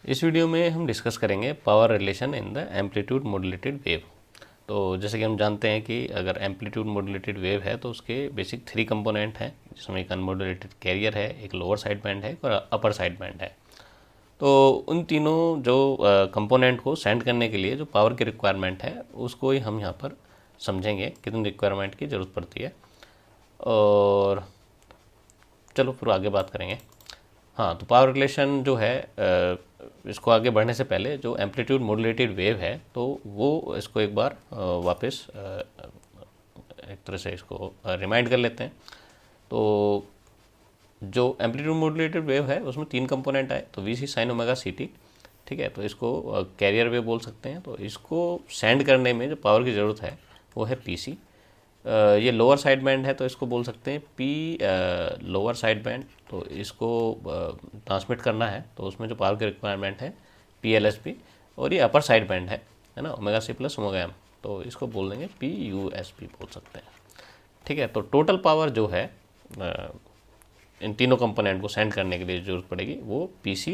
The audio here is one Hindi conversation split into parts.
इस वीडियो में हम डिस्कस करेंगे power relation in the amplitude modulated wave. तो जैसे कि हम जानते हैं कि अगर एम्पलीट्यूड मॉड्यूलेटेड वेव है तो उसके बेसिक 3 कंपोनेंट हैं, जिसमें एक अनमॉड्यूलेटेड कैरियर है, एक लोअर साइड बैंड है और अपर साइड बैंड है। तो उन तीनों जो कंपोनेंट को सेंड करने के लिए जो पावर की रिक्वायरमेंट है उसको ही हम यहाँ पर समझेंगे कितनी रिक्वायरमेंट की ज़रूरत पड़ती है। और चलो फिर आगे बात करेंगे। हाँ, तो पावर रिलेशन जो है इसको आगे बढ़ने से पहले जो एम्पलीट्यूड मॉड्यूलेटेड वेव है तो वो इसको एक बार वापस एक तरह से इसको रिमाइंड कर लेते हैं। तो जो एम्पलीट्यूड मॉड्यूलेटेड वेव है उसमें 3 कंपोनेंट आए, तो V C sine omega C T, ठीक है। तो इसको कैरियर वेव बोल सकते हैं। तो इसको सेंड करने में जो पावर की ज़रूरत है वो है पी सी। ये लोअर साइड बैंड है तो इसको बोल सकते हैं पी लोअर साइड बैंड। तो इसको ट्रांसमिट करना है तो उसमें जो पावर की रिक्वायरमेंट है पी एल एस पी। और ये अपर साइड बैंड है ना, omega C plus omega M, तो इसको बोल देंगे पी यू एस पी बोल सकते हैं, ठीक है। तो टोटल पावर जो है इन तीनों कंपोनेंट को सेंड करने के लिए ज़रूरत पड़ेगी वो P C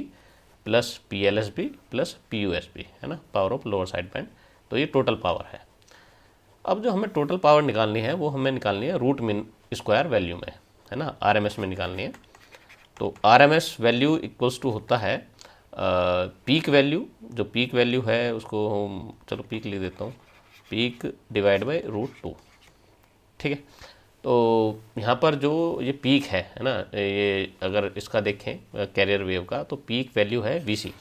plus P L S B plus P U S B है ना, power of lower side band. तो ये टोटल पावर है। अब जो हमें टोटल पावर निकालनी है वो हमें निकालनी है रूट मीन स्क्वायर वैल्यू में, है ना, आरएमएस में निकालनी है। तो आरएमएस वैल्यू इक्वल्स टू होता है पीक वैल्यू। जो पीक वैल्यू है उसको हम चलो पीक लिख देता हूँ, पीक डिवाइड बाई √2, ठीक है। तो यहाँ पर जो ये पीक है ना, ये अगर इसका देखें कैरियर वेव का तो पीक वैल्यू है वी सी।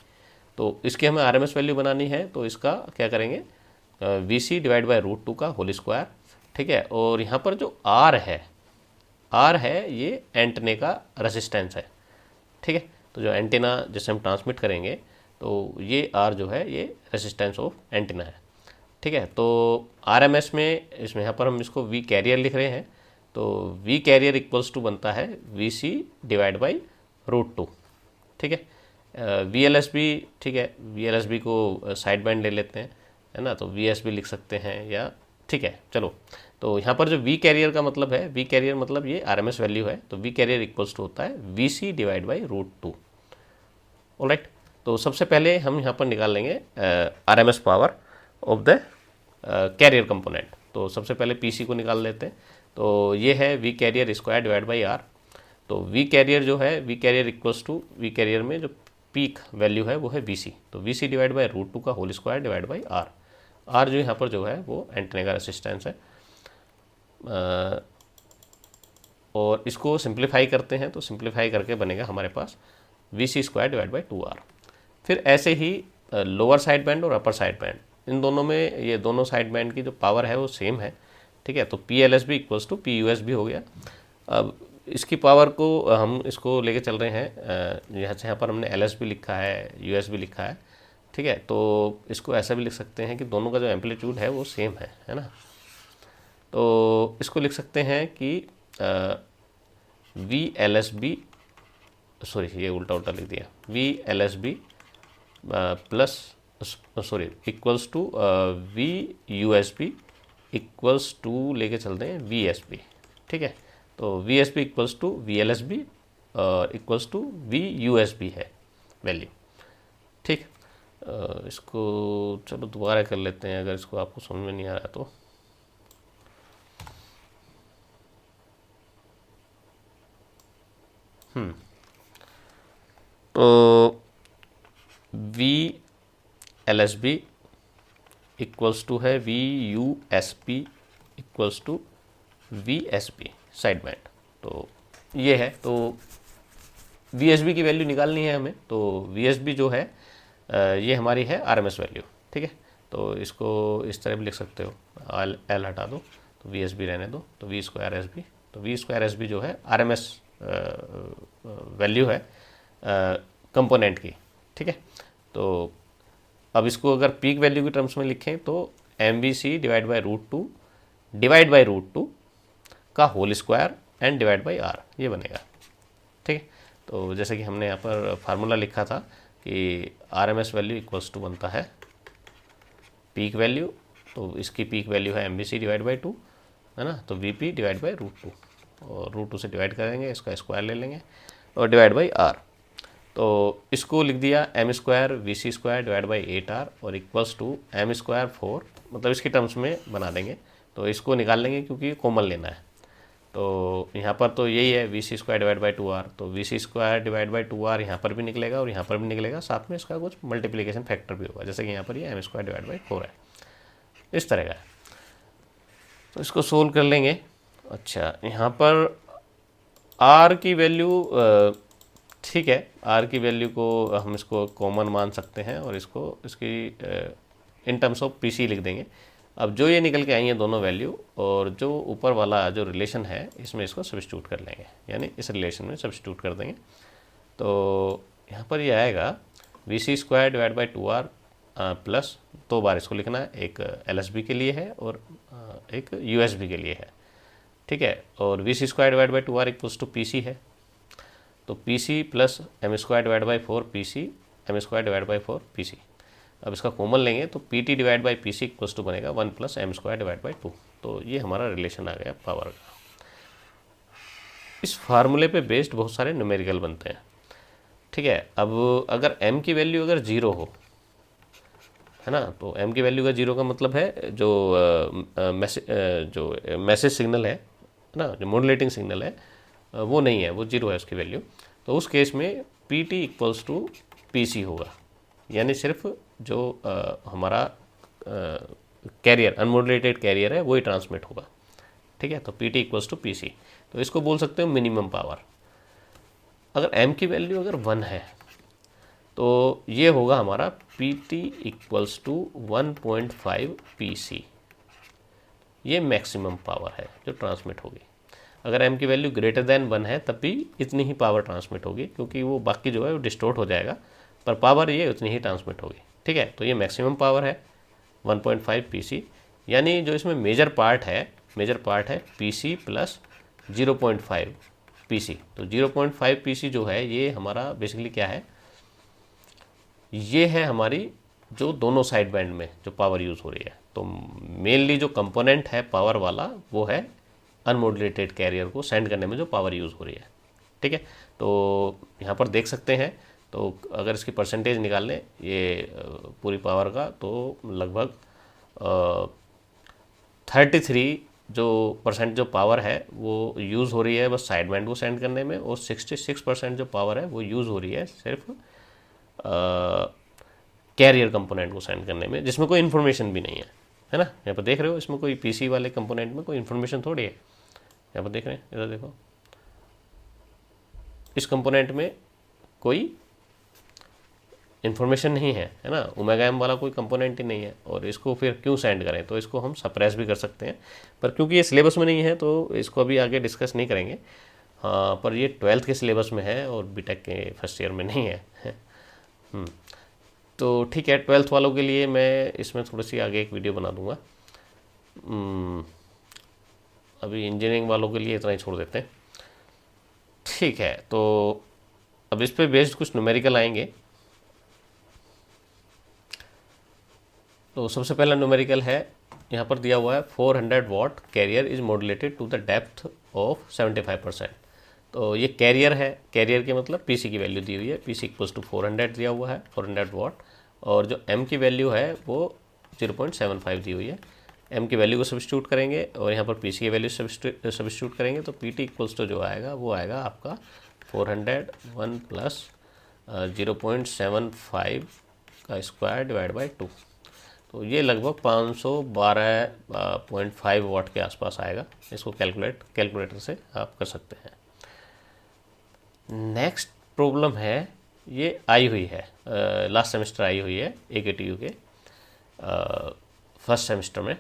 तो इसकी हमें आरएमएस वैल्यू बनानी है तो इसका क्या करेंगे, वी सी डिवाइड बाई √2 का होल स्क्वायर, ठीक है। और यहाँ पर जो आर है ये एंटेना का रेसिस्टेंस है, ठीक है। तो जो एंटेना जिसे हम ट्रांसमिट करेंगे तो ये आर जो है ये रेसिस्टेंस ऑफ एंटेना है, ठीक है। तो आरएमएस में इसमें यहाँ पर हम इसको वी कैरियर लिख रहे हैं। तो वी कैरियर इक्वल्स टू बनता है वी सी डिवाइड बाई √2, ठीक है। वी एल एस बी, ठीक है, वी एल एस बी को साइड बैंड ले लेते हैं, है ना, तो वी एस बी लिख सकते हैं या, ठीक है। चलो, तो यहाँ पर जो वी कैरियर का मतलब है, वी कैरियर मतलब ये आरएमएस वैल्यू है, तो वी कैरियर इक्वल्स टू होता है V C divide by √2। Alright, तो सबसे पहले हम यहाँ पर निकाल लेंगे RMS power of the carrier component. तो सबसे पहले पीसी को निकाल लेते हैं। तो ये है V carrier square divide by R. तो वी कैरियर जो है, V carrier equals to V carrier में जो पीक वैल्यू है वो है वी सी। तो वी सी डिवाइड बाई √2 का whole square divide by R. R जो यहाँ पर जो है वो एंटेना का रेसिस्टेंस है। और इसको सिंप्लीफाई करते हैं तो सिंप्लीफाई करके बनेगा हमारे पास V C square divide by 2R। फिर ऐसे ही लोअर साइड बैंड और अपर साइड बैंड, इन दोनों में ये दोनों साइड बैंड की जो पावर है वो सेम है, ठीक है। तो P L S B equals to P U S B हो गया। अब इसकी पावर को हम इसको लेके चल रहे हैं, यहाँ पर हमने एल एस बी लिखा है, यू एस बी लिखा है, ठीक है। तो इसको ऐसा भी लिख सकते हैं कि दोनों का जो एम्पलीट्यूड है वो सेम है ना। तो इसको लिख सकते हैं कि V L S B, sorry ये उल्टा उल्टा लिख दिया, V L S B plus sorry equals to V U S B equals to लेके चलते हैं वी एस बी, ठीक है। तो V S B equals to V L S B equals to V U S B है वैल्यू, ठीक। इसको चलो दोबारा कर लेते हैं अगर इसको आपको समझ में नहीं आ रहा तो। तो V L S B equals to है V U S P equals to V S P side band. तो ये है, तो वी एस बी की वैल्यू निकालनी है हमें। तो वी एस बी जो है ये हमारी है आर एम एस वैल्यू, ठीक है। तो इसको इस तरह भी लिख सकते हो, एल हटा दो तो वी एस बी रहने दो, तो वी स्क्वायर एस बी। तो वी स्क्वायर एस बी जो है आर एम एस वैल्यू है कंपोनेंट की, ठीक है। तो अब इसको अगर पीक वैल्यू की टर्म्स में लिखें तो M B C divide by √2 का whole square and divide by R, ये बनेगा, ठीक है। तो जैसे कि हमने यहाँ पर फार्मूला लिखा था कि R M S value equals to बनता है पीक वैल्यू, तो इसकी पीक वैल्यू है M B C divide by 2, है ना। तो वी पी डिवाइड बाई √2 और √2 से डिवाइड करेंगे, इसका स्क्वायर ले लेंगे और डिवाइड बाई आर। तो इसको लिख दिया M square V C square divide by 8R और इक्वल्स टू एम स्क्वायर 4, मतलब इसके टर्म्स में बना देंगे। तो इसको निकाल लेंगे क्योंकि कॉमन लेना है। तो यहाँ पर तो यही है V C square divide by 2R, तो V C square divide by 2R यहाँ पर भी निकलेगा और यहाँ पर भी निकलेगा, साथ में इसका कुछ मल्टीप्लिकेशन फैक्टर भी होगा, जैसे कि यहाँ पर ये एम स्क्वायर डिवाइड बाई 4 है, इस तरह का है। तो इसको सोल्व कर लेंगे। अच्छा, यहाँ पर R की वैल्यू ठीक है, R की वैल्यू को हम इसको कॉमन मान सकते हैं और इसको इसकी इन टर्म्स ऑफ PC लिख देंगे। अब जो ये निकल के आई हैं दोनों वैल्यू और जो ऊपर वाला जो रिलेशन है इसमें इसको सब्स्टिट्यूट कर लेंगे, यानी इस रिलेशन में सब्स्टिट्यूट कर देंगे। तो यहाँ पर ये आएगा V C square divide by 2R plus 2 बार इसको लिखना है, एक LSB के लिए है और एक USB के लिए है, ठीक है। और V C square divide by 2R equals to PC है, तो PC plus M square divide by 4 PC, M square divide by 4 PC। अब इसका कॉमन लेंगे तो PT divide by PC equals to बनेगा 1 plus M square divide by 2। तो ये हमारा रिलेशन आ गया पावर का। इस फार्मूले पे बेस्ड बहुत सारे न्यूमेरिकल बनते हैं, ठीक है। अब अगर m की वैल्यू अगर 0 हो, है ना, तो m की वैल्यू का 0 का मतलब है जो मैसेज सिग्नल है ना, जो मॉड्यूलेटिंग सिग्नल है वो नहीं है, वो 0 है उसकी वैल्यू। तो उस केस में PT इक्वल्स टू PC होगा, यानी सिर्फ जो हमारा कैरियर अनमॉड्यूलेटेड कैरियर है वही ट्रांसमिट होगा, ठीक है। तो PT इक्वल्स टू PC, तो इसको बोल सकते हो मिनिमम पावर। अगर m की वैल्यू अगर 1 है तो ये होगा हमारा PT इक्वल्स टू 1.5 PC, ये मैक्सिमम पावर है जो ट्रांसमिट होगी। अगर m की वैल्यू ग्रेटर देन 1 है तब भी इतनी ही पावर ट्रांसमिट होगी, क्योंकि वो बाकी जो है वो डिस्टोर्ट हो जाएगा, पर पावर ये उतनी ही ट्रांसमिट होगी, ठीक है। तो ये मैक्सिमम पावर है 1.5 PC, यानी जो इसमें मेजर पार्ट है PC प्लस 0.5 PC। तो 0.5 PC जो है ये हमारा बेसिकली क्या है, ये है हमारी जो दोनों साइड बैंड में जो पावर यूज़ हो रही है। तो मेनली जो कंपोनेंट है पावर वाला वो है अनमॉड्यूलेटेड कैरियर को सेंड करने में जो पावर यूज़ हो रही है, ठीक है। तो यहाँ पर देख सकते हैं, तो अगर इसकी परसेंटेज निकाल लें ये पूरी पावर का, तो लगभग 33 जो पावर है वो यूज़ हो रही है बस साइड बैंड को सेंड करने में, और 66% जो पावर है वो यूज़ हो रही है सिर्फ कैरियर कंपोनेंट को सेंड करने में, जिसमें कोई इन्फॉर्मेशन भी नहीं है ना। यहाँ पर देख रहे हो इसमें कोई PC वाले कंपोनेंट में कोई इन्फॉर्मेशन थोड़ी है, यहाँ पर देख रहे हैं, इधर देखो, इस कंपोनेंट में कोई इन्फॉर्मेशन नहीं है, है ना, ओमेगा m वाला कोई कंपोनेंट ही नहीं है। और इसको फिर क्यों सेंड करें, तो इसको हम सप्रेस भी कर सकते हैं, पर क्योंकि ये सिलेबस में नहीं है तो इसको अभी आगे डिस्कस नहीं करेंगे। हाँ, पर ये 12th के सिलेबस में है और BTech के फर्स्ट ईयर में नहीं है। तो ठीक है, 12th वालों के लिए मैं इसमें थोड़ी सी आगे एक वीडियो बना दूंगा। अभी इंजीनियरिंग वालों के लिए इतना ही छोड़ देते हैं, ठीक है। तो अब इस पे बेस्ड कुछ न्यूमेरिकल आएंगे। तो सबसे पहला न्यूमेरिकल है, यहाँ पर दिया हुआ है 400 watt carrier is modulated to the depth of 75%। तो ये कैरियर है, कैरियर के मतलब PC की वैल्यू दी हुई है, PC इक्वल्स टू 400 दिया हुआ है, 400 वाट, और जो m की वैल्यू है वो 0.75 दी हुई है। m की वैल्यू को सब्स्टिट्यूट करेंगे और यहाँ पर PC की वैल्यू सब्स्टिट्यूट करेंगे, तो PT इक्वल्स टू जो आएगा वो आएगा आपका 401 प्लस 0.75 का स्क्वायर डिवाइड बाई 2। तो ये लगभग 512.5 वाट के आसपास आएगा। इसको कैलकुलेटर से आप कर सकते हैं। नेक्स्ट प्रॉब्लम है, ये आई हुई है लास्ट सेमेस्टर आई हुई है AKTU के फर्स्ट सेमेस्टर में।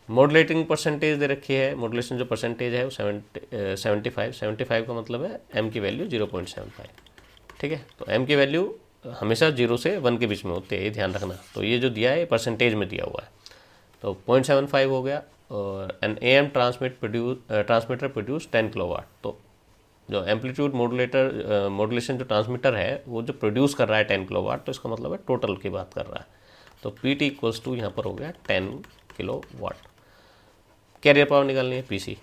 मॉड्यूलेटिंग परसेंटेज दे रखी है, मॉड्यूलेशन जो परसेंटेज है वो 75 का मतलब है m की वैल्यू 0.75, ठीक है। तो m की वैल्यू हमेशा 0 से 1 के बीच में होती है, ये ध्यान रखना। तो ये जो दिया है परसेंटेज में दिया हुआ है, तो 0.75 हो गया। और an AM transmitter produce 10 kilowatt. तो जो एम्पलीट्यूड मॉड्यूलेशन जो ट्रांसमीटर है वो जो प्रोड्यूस कर रहा है 10 किलोवाट, तो इसका मतलब है टोटल की बात कर रहा है। तो PT इक्वल्स टू यहाँ पर हो गया 10 किलोवाट। कैरियर पावर निकालनी है PC,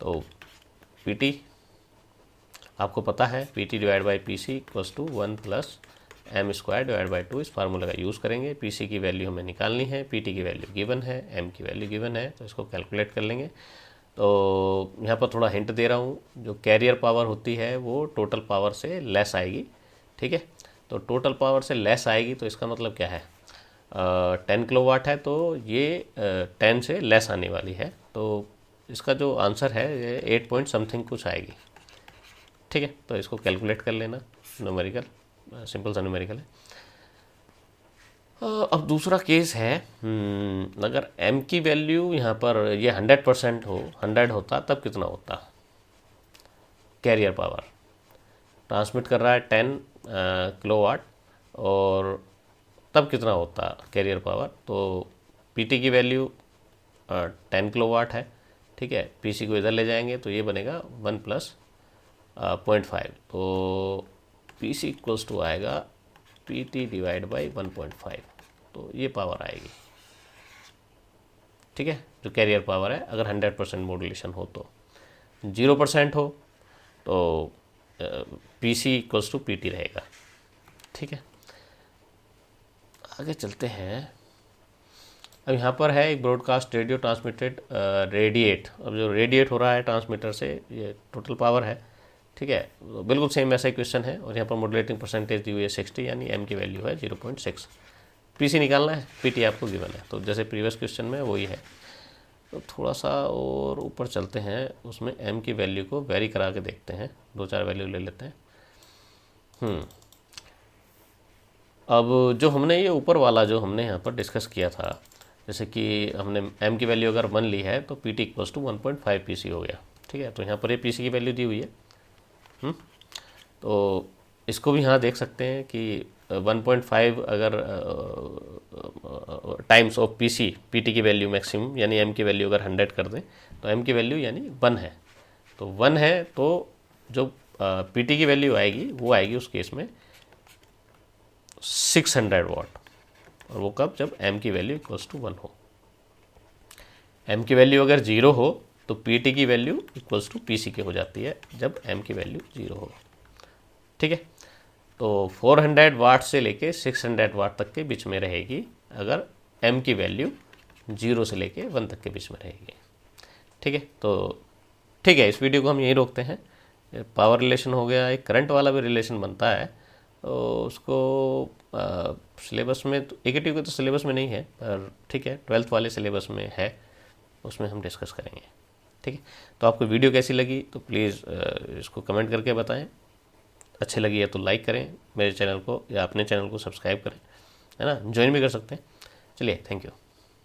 तो PT आपको पता है P T divide by P C equals to 1 plus M square divide by 2। इस फार्मूला का यूज़ करेंगे। पी सी की वैल्यू हमें निकालनी है, पी टी की वैल्यू गिवन है, एम की वैल्यू गिवन है, तो इसको कैलकुलेट कर लेंगे। तो यहाँ पर थोड़ा हिंट दे रहा हूँ, जो कैरियर पावर होती है वो टोटल पावर से लेस आएगी, ठीक है। तो टोटल पावर से लेस आएगी तो इसका मतलब क्या है, 10 किलोवाट है तो ये 10 से लेस आने वाली है, तो इसका जो आंसर है ये 8 पॉइंट समथिंग कुछ आएगी, ठीक है। तो इसको कैलकुलेट कर लेना, न्यूमेरिकल, सिंपल सा न्यूमेरिकल है। अब दूसरा केस है, अगर m की वैल्यू यहाँ पर ये 100% हो, 100 होता तब कितना होता कैरियर पावर। ट्रांसमिट कर रहा है 10 किलोवाट और तब कितना होता कैरियर पावर। तो पीटी की वैल्यू 10 किलोवाट है, ठीक है। पीसी को इधर ले जाएंगे तो ये बनेगा 1 प्लस 0.5, तो पीसी इक्वल्स टू आएगा पीटी डिवाइड बाई 1.5, तो ये पावर आएगी, ठीक है, जो कैरियर पावर है। अगर 100% मॉड्यूलेशन हो तो 0% हो तो पीसी इक्वल्स टू पीटी रहेगा, ठीक है। आगे चलते हैं। अब यहाँ पर है एक ब्रॉडकास्ट रेडियो ट्रांसमिटेड रेडिएट। अब जो रेडिएट हो रहा है ट्रांसमीटर से ये टोटल पावर है, ठीक है। तो बिल्कुल सेम ऐसा ही क्वेश्चन है और यहाँ पर मॉड्यूलेटिंग परसेंटेज दी हुई है 60, यानी एम की वैल्यू है 0.6। पीसी निकालना है, पीटी आपको गिवन है, तो जैसे प्रीवियस क्वेश्चन में वही है। तो थोड़ा सा और ऊपर चलते हैं, उसमें एम की वैल्यू को वेरी करा के देखते हैं, 2-4 वैल्यू ले लेते हैं। अब जो हमने ये ऊपर वाला जो हमने यहाँ पर डिस्कस किया था, जैसे कि हमने m की वैल्यू अगर 1 ली है तो pt इक्वल्स टू 1.5 पीसी हो गया, ठीक है। तो यहाँ पर ये पीसी की वैल्यू दी हुई है। तो इसको भी यहाँ देख सकते हैं कि 1.5 अगर टाइम्स ऑफ पीटी की वैल्यू मैक्सिमम, यानी m की वैल्यू अगर 100 कर दें तो m की वैल्यू यानी 1 है। तो 1 है तो जो पीटी की वैल्यू आएगी वो आएगी उस केस में 600 वाट, और वो कब, जब m की वैल्यू इक्वल्स टू 1 हो। m की वैल्यू अगर 0 हो तो पीटी की वैल्यू इक्वल्स टू पीसी के हो जाती है, जब m की वैल्यू 0 हो, ठीक है। तो 400 वाट से लेके 600 वाट तक के बीच में रहेगी अगर m की वैल्यू 0 से लेके 1 तक के बीच में रहेगी, ठीक है। तो ठीक है, इस वीडियो को हम यहीं रोकते हैं। पावर रिलेशन हो गया, एक करंट वाला भी रिलेशन बनता है, तो उसको सिलेबस में तो AKTU के तो सिलेबस में नहीं है, पर ठीक है 12th वाले सिलेबस में है, उसमें हम डिस्कस करेंगे, ठीक है। तो आपको वीडियो कैसी लगी तो प्लीज़ इसको कमेंट करके बताएं। अच्छी लगी है तो लाइक करें मेरे चैनल को, या अपने चैनल को सब्सक्राइब करें, है ना, ज्वाइन भी कर सकते हैं। चलिए, थैंक यू।